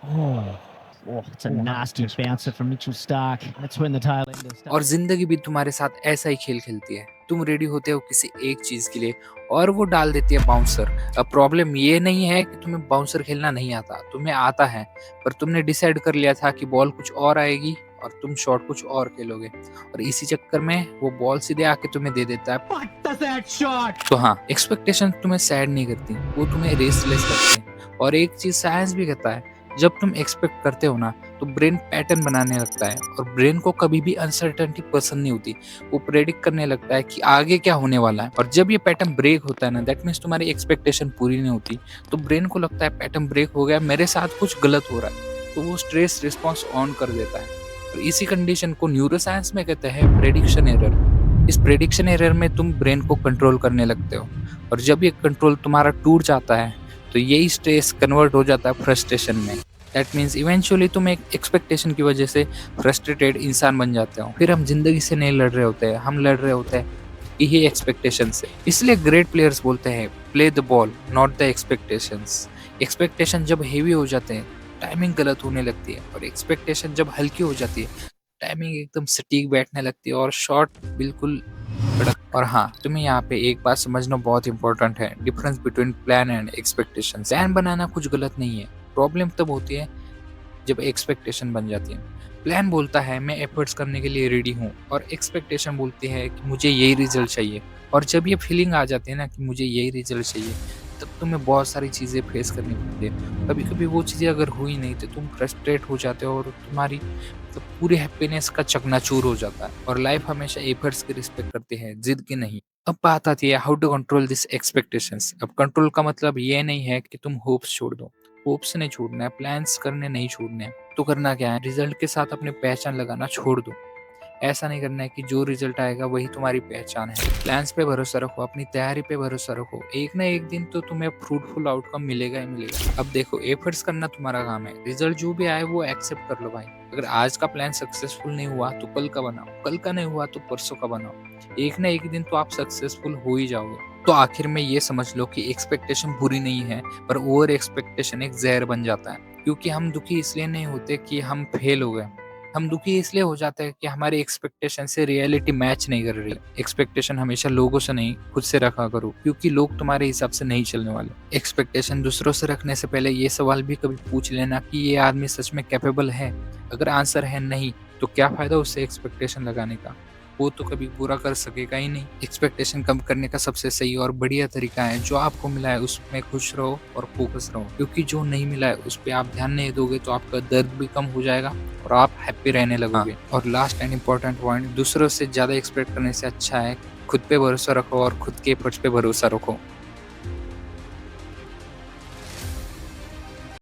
Oh, it's a nasty bouncer from Mitchell Stark. That's when the tail ender starts. और ज़िंदगी भी तुम्हारे साथ ऐसा ही खेल खेलती है। तुम रेडी होते हो किसी एक चीज़ के लिए और वो डाल देती है बाउंसर। अब प्रॉब्लम ये नहीं है कि तुम्हें बाउंसर खेलना नहीं आता, तुम्हें आता है, पर तुमने डिसाइड कर लिया था कि बॉल कुछ और आएगी और तुम शॉट कुछ और खेलोगे और इसी चक्कर में वो बॉल सीधे आके तुम्हें दे देता है। What does that shot? तो हाँ, एक्सपेक्टेशन तुम्हें सैड नहीं करती, वो तुम्हें रेस्टलेस करती हैं। और एक चीज़ साइंस भी कहता है, जब तुम एक्सपेक्ट करते हो ना, तो ब्रेन पैटर्न बनाने लगता है और ब्रेन को कभी भी अनसर्टेनिटी पसंद नहीं होती। वो प्रेडिक्ट करने लगता है कि आगे क्या होने वाला है और जब ये पैटर्न ब्रेक होता है ना, दैट मीन्स तुम्हारी एक्सपेक्टेशन पूरी नहीं होती। तो ब्रेन को लगता है पैटर्न ब्रेक हो गया, मेरे साथ कुछ गलत हो रहा है, तो वो स्ट्रेस रिस्पॉन्स ऑन कर देता है। और इसी कंडीशन को न्यूरोसाइंस में कहते हैं प्रेडिक्शन एरर। इस प्रेडिक्शन एरर में तुम ब्रेन को कंट्रोल करने लगते हो और जब ये कंट्रोल तुम्हारा टूट जाता है तो यही स्ट्रेस कन्वर्ट हो जाता है फ्रस्ट्रेशन में। दैट मीन्स इवेंचुअली तुम एक एक्सपेक्टेशन की वजह से फ्रस्ट्रेटेड इंसान बन जाते हो। फिर हम जिंदगी से नहीं लड़ रहे होते हैं, हम लड़ रहे होते हैं यही एक्सपेक्टेशन से। इसलिए ग्रेट प्लेयर्स बोलते हैं play the ball not the expectations. Expectation जब हेवी हो जाते हैं टाइमिंग गलत होने लगती है और एक्सपेक्टेशन जब हल्की हो जाती है टाइमिंग एकदम सटीक बैठने लगती है और शॉट बिल्कुल कड़क। और हाँ, तुम्हें यहाँ पे एक बात समझना बहुत इंपॉर्टेंट है, difference between plan and expectation. Plan बनाना कुछ गलत नहीं है, प्रॉब्लम तब होती है जब एक्सपेक्टेशन बन जाती है। प्लान बोलता है मैं एफर्ट्स करने के लिए रेडी हूँ और एक्सपेक्टेशन बोलती है कि मुझे यही रिजल्ट चाहिए। और जब ये फीलिंग आ जाती है ना कि मुझे यही रिजल्ट चाहिए, तब तुम्हें बहुत सारी चीज़ें फेस करनी पड़ती है। कभी कभी वो चीज़ें अगर हुई नहीं तो तुम फ्रस्ट्रेट हो जाते हो और तुम्हारी तो पूरी हैप्पीनेस का चकनाचूर हो जाता है। और लाइफ हमेशा एफर्ट्स की रिस्पेक्ट करती है, जिद की नहीं। अब बात आती है how to control this expectations. अब कंट्रोल का मतलब ये नहीं है कि तुम होप्स छोड़ दो, होप्स नहीं छोड़ना है, प्लान्स करने नहीं छोड़ने हैं। तो करना क्या है, रिजल्ट के साथ अपनी पहचान लगाना छोड़ दो। ऐसा नहीं करना है कि जो रिजल्ट आएगा वही तुम्हारी पहचान है। प्लान्स पे भरोसा रखो, अपनी तैयारी पे भरोसा रखो, एक ना एक दिन तो तुम्हें फ्रूटफुल आउटकम मिलेगा ही मिलेगा। अब देखो, एफर्ट्स करना तुम्हारा काम है, रिजल्ट जो भी आए वो एक्सेप्ट कर लो भाई। अगर आज का प्लान सक्सेसफुल नहीं हुआ तो कल का बनाओ, कल का नहीं हुआ तो परसों का बनाओ। एक ना एक दिन तो आप सक्सेसफुल हो ही जाओगे। तो आखिर में ये समझ लो कि एक्सपेक्टेशन बुरी नहीं है, पर ओवर एक्सपेक्टेशन एक जहर बन जाता है। क्योंकि हम दुखी इसलिए नहीं होते कि हम फेल हो गए, हम दुखी इसलिए हो जाते हैं कि हमारी एक्सपेक्टेशन से रियलिटी मैच नहीं कर रही। एक्सपेक्टेशन हमेशा लोगों से नहीं, खुद से रखा करो, क्योंकि लोग तुम्हारे हिसाब से नहीं चलने वाले। एक्सपेक्टेशन दूसरों से रखने से पहले ये सवाल भी कभी पूछ लेना कि ये आदमी सच में कैपेबल है। अगर आंसर है नहीं, तो क्या फायदा उससे एक्सपेक्टेशन लगाने का, वो तो कभी पूरा कर सकेगा ही नहीं। एक्सपेक्टेशन कम करने का सबसे सही और बढ़िया तरीका है, जो आपको मिला है उसमें खुश रहो और फोकस रहो, क्योंकि जो नहीं मिला है उस पर आप ध्यान नहीं दोगे तो आपका दर्द भी कम हो जाएगा और आप हैप्पी रहने लगोगे। और लास्ट एंड इम्पोर्टेंट पॉइंट, दूसरों से ज्यादा एक्सपेक्ट करने से अच्छा है खुद पे भरोसा रखो और खुद के एफर्ट्स पे भरोसा रखो।